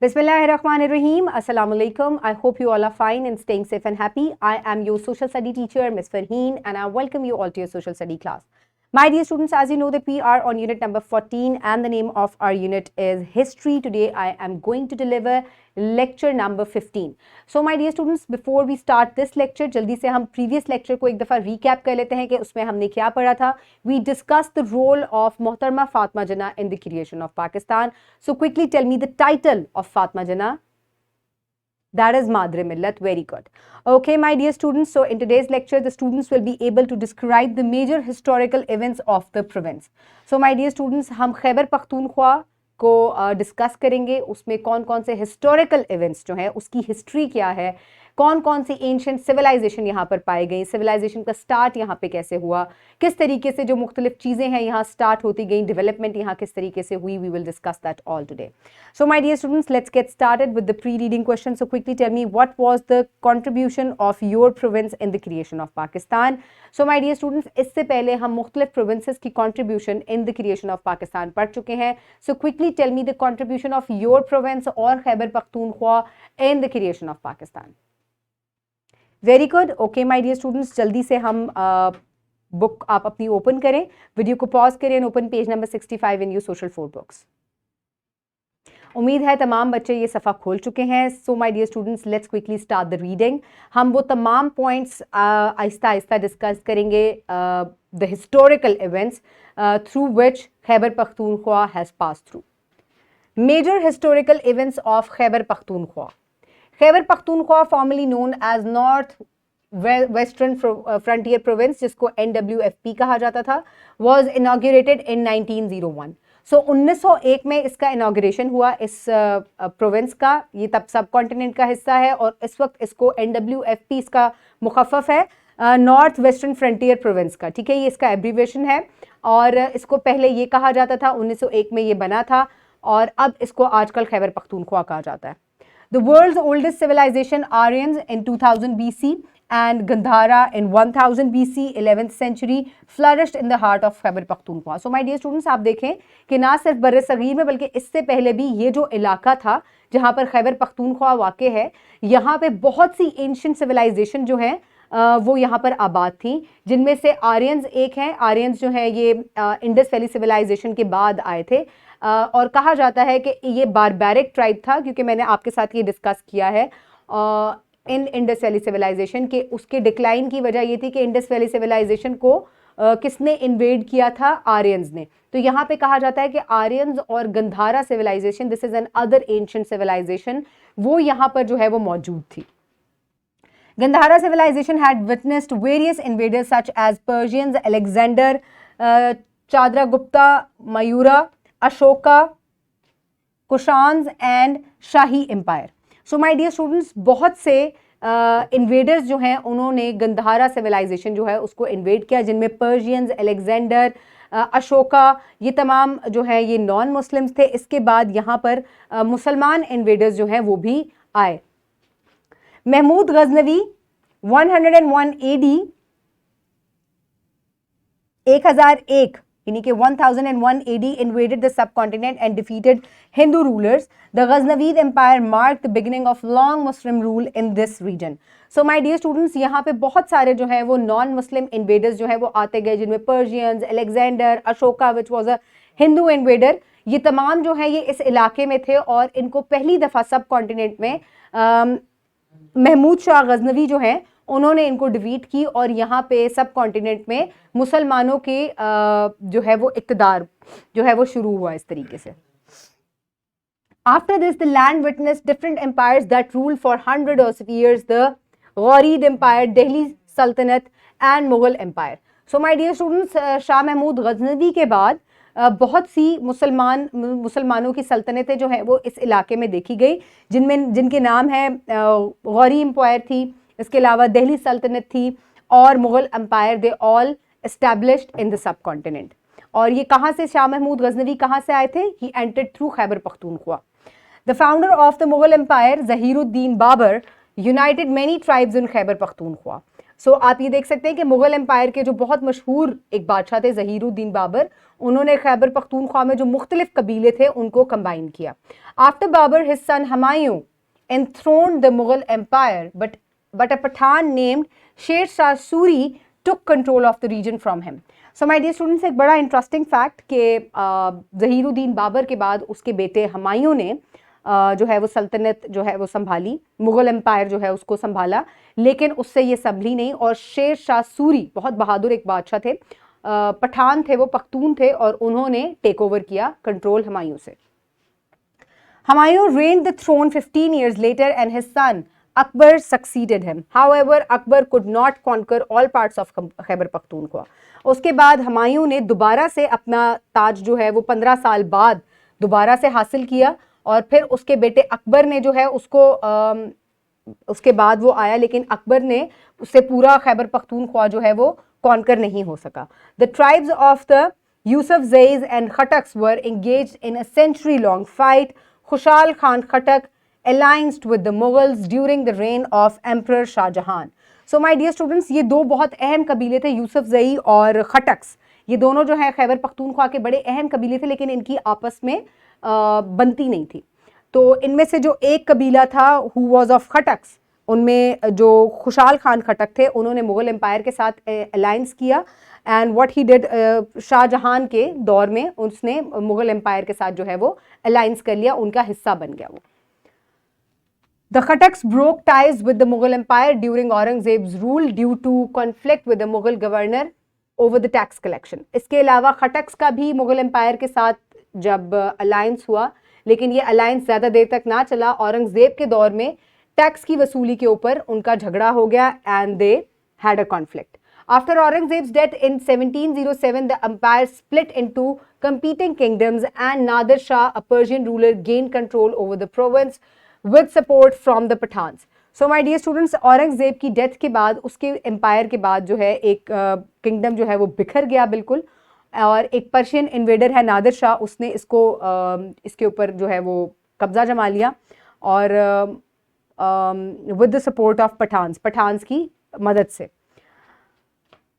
Bismillahirrahmanirrahim. Assalamu alaikum. I hope you all are fine and staying safe and happy. I am your social study teacher, Ms. Farheen, and I welcome you all to your social study class. My dear students, as you know that we are on unit number 14 and the name of our unit is History. Today I am going to deliver lecture number 15. So my dear students, before we start this lecture, जल्दी से हम previous lecture को एक दफ़ा recap कर लेते हैं कि उसमें हमने क्या पढ़ा था. We discussed the role of Mohtarma Fatma Jinnah in the creation of Pakistan. So quickly tell me the title of Fatma Jinnah. That is Madre Millat. Very good. Okay, my dear students. So in today's lecture, the students will be able to describe the major historical events of the province. So my dear students, हम खैबर पख्तूनख्वा को discuss करेंगे. उसमें कौन कौन से historical events जो हैं उसकी हिस्ट्री क्या है, कौन कौन सी एंशिएंट सिविलाइजेशन यहाँ पर पाई गई, सिविलाइजेशन का स्टार्ट यहाँ पे कैसे हुआ, किस तरीके से जो मुख्तलिफ चीज़ें हैं यहाँ स्टार्ट होती गई, डेवलपमेंट यहाँ किस तरीके से हुई. We will discuss that all today. So my dear students, let's get started with the pre reading question. So quickly tell me what was the contribution of your province in the creation of Pakistan. So my dear students, इससे पहले हम मुख्तलिफ provinces की contribution in the creation of Pakistan पढ़ चुके हैं. So quickly tell me the contribution of your province और खैबर पख्तूनख्वा इन the creation of Pakistan. Very good. Okay my dear students, जल्दी से हम बुक आप अपनी ओपन करें, वीडियो को पॉज करें and open page number 65 in your social 4 books. उम्मीद है तमाम बच्चे ये सफ़ा खोल चुके हैं. So my dear students, let's quickly start the reading. हम वो तमाम पॉइंट्स आहिस्ता आहिस्ता डिस्कस करेंगे, the historical events through which Khyber Pakhtunkhwa has pass through. Major historical events of Khyber Pakhtunkhwa. Khyber Pakhtunkhwa formerly known as north western frontier province, जिसको NWFP कहा जाता था, वाज इनॉग्रेटेड इन 1901. सो 1901 में इसका इनॉग्रेशन हुआ इस प्रोविंस का. ये तब सब कॉन्टिनेंट का हिस्सा है और इस वक्त इसको NWFP इसका मुखफ़फ़ है नॉर्थ वेस्टर्न फ्रंटियर प्रोविंस का. ठीक है, ये इसका एब्रीविएशन है और इसको पहले ये कहा जाता था, 1901 में ये बना था और अब इसको आजकल खैबर पख्तूनख्वा कहा जाता है. The world's oldest civilization, Aryans in 2000 BC and Gandhara in 1000 BC, 11th century, flourished in the heart of Khyber Pakhtunkhwa. So my dear students, आप देखें कि ना सिर्फ बर्रे सगीर में बल्कि इससे पहले भी ये जो इलाका था जहाँ पर खैबर पख्तूनख्वा वाक़े है, यहाँ पे बहुत सी एंशिएंट सिविलाइजेशन जो है वो यहाँ पर आबाद थी, जिनमें से आर्यंस एक हैं. आर्यंस जो है ये इंडस वैली सिविलाइजेशन के बाद आए थे और कहा जाता है कि ये बारबैरिक ट्राइब था, क्योंकि मैंने आपके साथ ये डिस्कस किया है इन इंडस वैली सिविलाइजेशन के उसके डिक्लाइन की वजह ये थी कि इंडस वैली सिविलाइजेशन को किसने इन्वेड किया था, आर्यंस ने. तो यहाँ पे कहा जाता है कि आर्यंस और Gandhara civilization, this is another ancient civilization, वो यहाँ पर जो है वो मौजूद थी. Gandhara civilization had witnessed various invaders such as Persians, Alexander, Chandragupta, Mayura, Ashoka, Kushans and Shahi Empire. So my dear students, बहुत से इन्वेडर्स जो हैं उन्होंने गंधारा सिविलाइजेशन जो है उसको इन्वेड किया, जिनमें पर्शियंस, अलेक्जेंडर, अशोका, ये तमाम जो है ये नॉन मुस्लिम्स थे. इसके बाद यहाँ पर मुसलमान इन्वेडर्स जो हैं वो भी आए. महमूद गजनवी 101 AD 1001 यानी कि 1001 AD invaded the subcontinent and defeated Hindu rulers. The Ghaznavid Empire marked the beginning of long Muslim rule in this region. So my dear students, यहाँ पे बहुत सारे जो है वो नॉन मुस्लिम इन्वेडर्स जो है वो आते गए, जिनमें Persians, Alexander, Ashoka which was a Hindu invader, ये तमाम जो है ये इस इलाके में थे और इनको पहली दफ़ा सब कॉन्टिनेंट में महमूद शाह गजनवी जो हैं उन्होंने इनको डिफीट की और यहाँ पे सब कॉन्टिनेंट में मुसलमानों के जो है वो इक़्तिदार जो है वो शुरू हुआ इस तरीके से. After this, the land witnessed different empires that ruled for hundreds of years: the Ghurid Empire, Delhi Sultanate, and Mughal Empire. So my dear students, Shah Mahmud Ghaznavi के बाद बहुत सी मुसलमानों की सल्तनतें जो है वो इस इलाके में देखी गई, जिनके नाम है गौरी एम्पायर थी, इसके अलावा दिल्ली सल्तनत थी और Mughal empire. They all established in the subcontinent. और ये कहाँ से, शाह महमूद गजनवी कहाँ से आए थे? He entered through Khyber Pakhtunkhwa. The founder of the Mughal empire Zahiruddin Babur united many tribes in Khyber Pakhtunkhwa. So आप ये देख सकते हैं कि मुगल एम्पायर के जो बहुत मशहूर एक बादशाह थे ज़हीरुद्दीन बाबर, उन्होंने खैबर पख्तूनख्वा में जो मुख्तलिफ कबीले थे उनको कंबाइन किया. After Babur his son Humayun enthroned the Mughal empire, but a Pathan named Sher Shah Suri took control of the region from him. So my dear students, एक बड़ा इंटरेस्टिंग फैक्ट कि ज़हीरुद्दीन बाबर के बाद उसके बेटे हुमायूं ने जो है वो सल्तनत जो है वो संभाली, मुगल एम्पायर जो है उसको संभाला, लेकिन उससे ये संभली नहीं और शेर शाह सूरी बहुत बहादुर एक बादशाह थे, पठान थे, वो पख्तून थे और उन्होंने टेक ओवर किया कंट्रोल हुमायूं से. Humayun reigned the throne 15 years later and his son Akbar succeeded him. However, Akbar could not conquer all parts of Khyber Pakhtunkhwa. उसके बाद हुमायूं ने दोबारा से अपना ताज जो है वो 15 साल बाद दोबारा से हासिल किया और फिर उसके बेटे अकबर ने जो है उसको उसके बाद वो आया, लेकिन अकबर ने उससे पूरा खैबर पख्तूनख्वा जो है वो कॉन्कर नहीं हो सका. The tribes of the Yusufzais and Khattaks were engaged in a century long fight. Khushal Khan Khattak allied with the Mughals during the reign of Emperor Shah Jahan. So my dear students, ये दो बहुत अहम कबीले थे, यूसुफजई और खटक्स. ये दोनों जो है खैबर पख्तूनख्वा के बड़े अहम कबीले थे, लेकिन इनकी आपस में बनती नहीं थी. तो इनमें से जो एक कबीला था हु वॉज ऑफ खटक्स, उनमें जो खुशाल खान खटक थे उन्होंने मुगल एम्पायर के साथ अलायंस किया. And what he did, Shah Jahan के दौर में उसने मुगल एम्पायर के साथ जो है वो अलायंस कर लिया, उनका हिस्सा बन गया वो. The Khataks broke ties with the Mughal Empire during Aurangzeb's rule due to conflict with the Mughal governor over the tax collection. इसके अलावा खटक्स का भी मुगल एम्पायर के साथ जब अलायंस हुआ, लेकिन ये अलायंस ज़्यादा देर तक ना चला. औरंगजेब के दौर में टैक्स की वसूली के ऊपर उनका झगड़ा हो गया and they had a conflict. After Aurangzeb's death in 1707, the empire split into competing kingdoms and Nadir Shah, a Persian ruler, gained control over the province with support from the Pathans. So my dear students, Aurangzeb की death के बाद उसके empire के बाद जो है एक kingdom जो है वो बिखर गया बिल्कुल, और एक पर्शियन इन्वेडर है नादिर शाह, उसने इसको इसके ऊपर जो है वो कब्जा जमा लिया और with the support of Pathans की मदद से.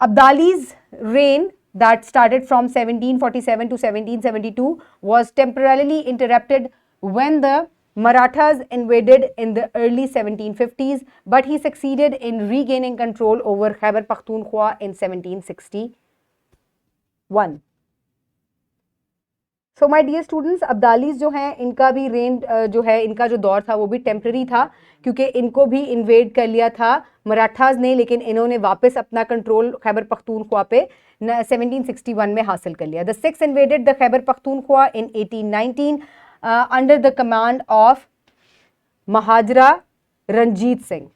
Abdali's reign that started from 1747 to 1772 was temporarily interrupted when the Marathas invaded in the early 1750s, but he succeeded in regaining control over Khyber Pakhtunkhwa in 1761. So my dear students, Abdalis जो हैं इनका भी rain जो है इनका जो दौर था वो भी टेम्प्रेरी था, क्योंकि इनको भी इन्वेड कर लिया था मराठाज ने, लेकिन इन्होंने वापस अपना कंट्रोल खैबर पख्तूनख्वा पे 1761 में हासिल कर लिया. The Sikhs invaded the Khyber Pakhtunkhwa in 1819 under the command of महाजरा Ranjit Singh.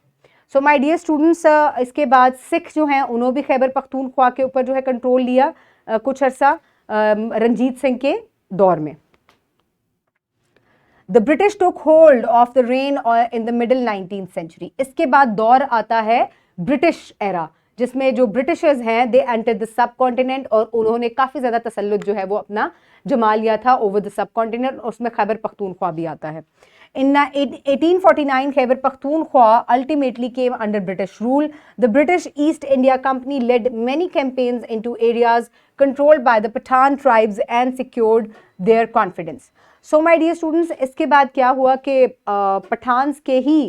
So my dear students, इसके बाद सिख जो हैं उन्होंने भी खैबर पख्तूनख्वा के ऊपर जो है कंट्रोल लिया कुछ अर्सा रंजीत सिंह के दौर में. The British took hold of the reign in the middle 19th century. इसके बाद दौर आता है ब्रिटिश एरा, जिसमें जो ब्रिटिशर्स हैं they enter the subcontinent और उन्होंने काफ़ी ज़्यादा तसल्लुत जो है वो अपना जमा लिया था ओवर द सब कॉन्टिनेंट, उसमें खैबर पख्तूनख्वा भी आता है. In 1849, Khyber Pakhtunkhwa ultimately came under British rule. The British East India Company led many campaigns into areas controlled by the Pathan tribes and secured their confidence. So, my dear students, इसके बाद क्या हुआ कि पठान्स के ही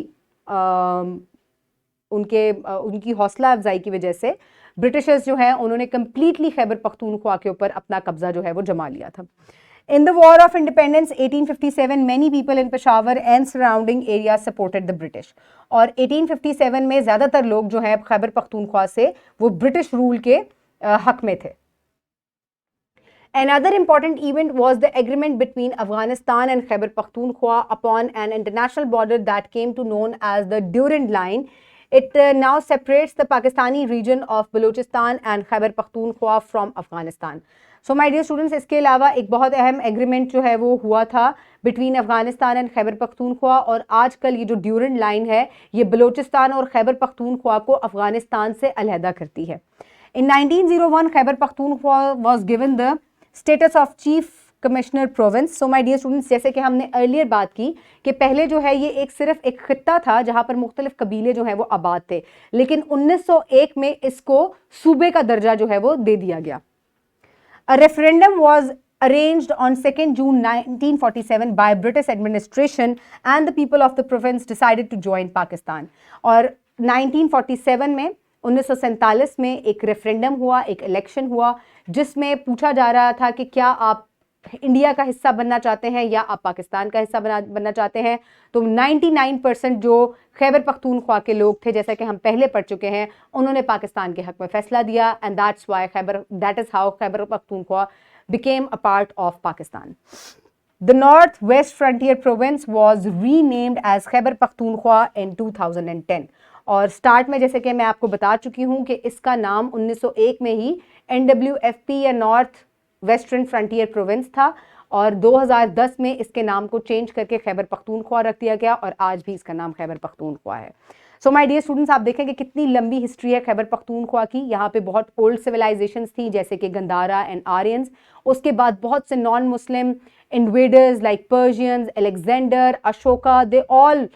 उनकी हौसला अफजाई की वजह से ब्रिटिशर्स जो हैं उन्होंने कम्प्लीटली खैबर पख्तूनख्वा के ऊपर अपना कब्जा जो है वो जमा लिया था. In the War of Independence 1857, many people in Peshawar and surrounding areas supported the British. और 1857 में ज़्यादातर लोग जो हैं खैबर पख्तूनख्वा से वो ब्रिटिश रूल के हक में थे. Another important event was the agreement between Afghanistan and Khyber Pakhtunkhwa upon an international border that came to known as the Durand Line. It now separates the Pakistani region of Balochistan and Khyber Pakhtunkhwa from Afghanistan. So my dear students, इसके अलावा एक बहुत अहम agreement जो है वो हुआ था बिटवीन अफगानिस्तान एंड खैबर पख्तूनख्वा, और आजकल ये जो ड्यूरेंट लाइन है ये बलूचिस्तान और खैबर पख्तूनख्वा को अफगानिस्तान से अलहदा करती है. In 1901 Khyber Pakhtunkhwa was given the status of chief commissioner province. So my dear students, जैसे कि हमने अर्लियर बात की कि पहले जो है ये सिर्फ एक खित्ता था जहां पर मुख्तलिफ कबीले जो हैं वो आबाद थे, लेकिन 1901 में इसको सूबे का दर्जा जो है वो दे दिया गया. A referendum was arranged on 2nd June 1947 by British administration and the people of the province decided to join Pakistan. और 1947 में 1947 में एक रेफरेंडम हुआ, एक इलेक्शन हुआ जिसमें पूछा जा रहा था कि क्या आप इंडिया का हिस्सा बनना चाहते हैं या आप पाकिस्तान का हिस्सा बनना चाहते हैं. तो 99% जो खैबर पख्तूनख्वा के लोग थे, जैसा कि हम पहले पढ़ चुके हैं, उन्होंने पाकिस्तान के हक में फैसला दिया and that is how Khyber Pakhtunkhwa became a part of Pakistan. The North-West Frontier Province was renamed as Khyber Pakhtunkhwa in 2010. और स्टार्ट में जैसे कि मैं आपको बता चुकी हूँ कि इसका नाम 1901 में ही NWFP या नॉर्थ वेस्टर्न फ्रंटियर प्रोविंस था और 2010 में इसके नाम को चेंज करके खैबर पख्तूनख्वा रख दिया गया और आज भी इसका नाम खैबर पख्तूनख्वा है. सो माय डियर स्टूडेंट्स, आप देखेंगे कितनी लंबी हिस्ट्री है खैबर पख्तूनख्वा की. यहाँ पे बहुत ओल्ड सिविलाइजेशंस थी जैसे कि गंधारा एंड आर्यंस. उसके बाद बहुत से non Muslim invaders like Persians, Alexander, Ashoka, they all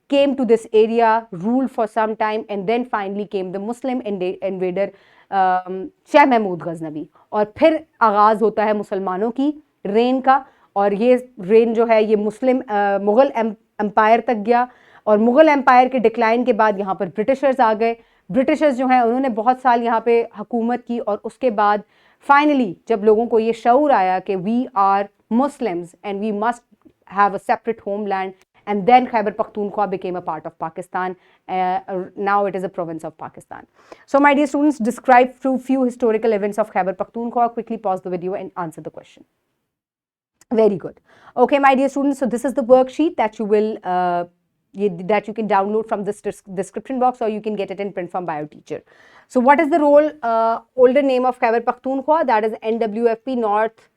came to this area, ruled for some time, and then finally came the Muslim invader Shah Mahmud Ghaznavi. और फिर आगाज़ होता है मुसलमानों की रेन का और ये रेन जो है ये मुग़ल एम्पायर तक गया और मुग़ल एम्पायर के डिक्लाइन के बाद यहाँ पर ब्रिटिशर्स आ गए. ब्रिटिशर्स जो हैं उन्होंने बहुत साल यहाँ पे हुकूमत की और उसके बाद फाइनली जब लोगों को ये शऊर आया कि we are Muslims and we must have a separate homeland, and then Khyber Pakhtunkhwa became a part of Pakistan. Now it is a province of Pakistan. So my dear students, describe few historical events of Khyber Pakhtunkhwa. Quickly pause the video and answer the question. Very good. Okay, my dear students, so this is the worksheet that you will that you can download from this description box or you can get it in print from Bio Teacher. So what is the older name of Khyber Pakhtunkhwa? That is NWFP, North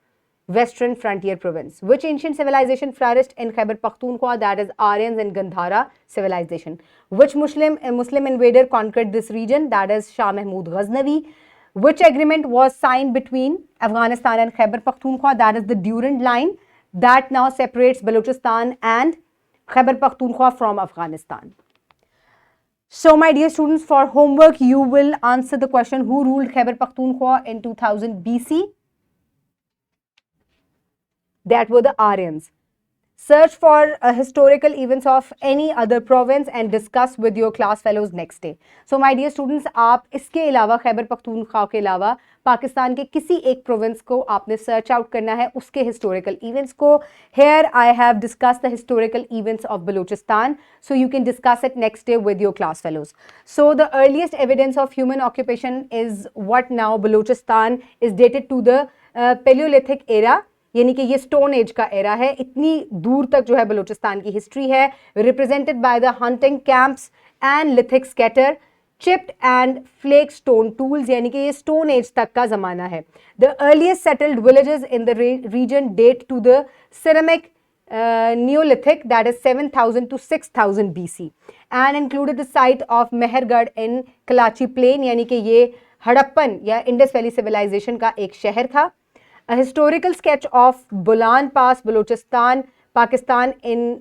Western Frontier Province. Which ancient civilization flourished in Khyber Pakhtunkhwa? That is Aryans and Gandhara civilization. Which Muslim invader conquered this region? That is Shah Mahmud Ghaznavi. Which agreement was signed between Afghanistan and Khyber Pakhtunkhwa? That is the Durand Line that now separates Balochistan and Khyber Pakhtunkhwa from Afghanistan. So my dear students, for homework you will answer the question, who ruled Khyber Pakhtunkhwa in 2000 BC? That were the Aryans. Search for historical events of any other province and discuss with your class fellows next day. So my dear students, आप इसके अलावा खैबर पख्तूनख्वा के अलावा पाकिस्तान के किसी एक province को आपने सर्च आउट करना है उसके हिस्टोरिकल इवेंट्स को. Here I have discussed the historical events of Balochistan, so you can discuss it next day with your class fellows. So the earliest evidence of human occupation is what now Balochistan is dated to the Paleolithic era. यानी कि ये stone as का era है. इतनी दूर तक जो है बलूचिस्तान की हिस्ट्री है. Represented by the hunting camps and lithic scatter, chipped and flake stone tools, यानी कि ये स्टोन एज तक का ज़माना है. The earliest settled villages in the region date to the ceramic Neolithic, that is 7000 to 6000 BC, and included the site of Mehrgarh in Kalachi Plain, यानी कि ये हड़प्पन या इंडस वैली सिविलाइजेशन का एक शहर था. A historical sketch of Bolan Pass, Balochistan, Pakistan in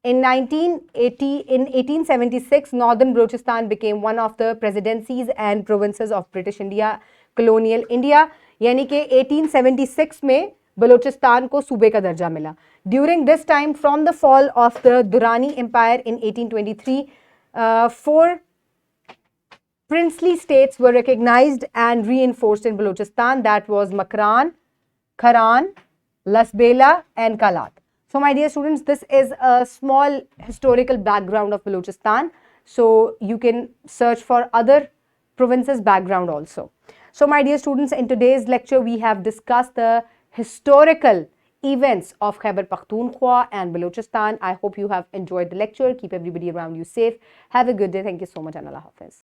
1876, Northern Balochistan became one of the presidencies and provinces of British India, colonial India. यानी कि 1876 में बलोचिस्तान को सूबे का दर्जा मिला. During this time, from the fall of the Durrani Empire in 1823, 4 princely states were recognized and reinforced in Balochistan. That was Makran, Kharan, Lasbela and Kalat. So my dear students, this is a small historical background of Balochistan. So you can search for other provinces background also. So my dear students, in today's lecture we have discussed the historical events of Khyber Pakhtunkhwa and Balochistan. I hope you have enjoyed the lecture. Keep everybody around you safe. Have a good day. Thank you so much and Allah Hafiz.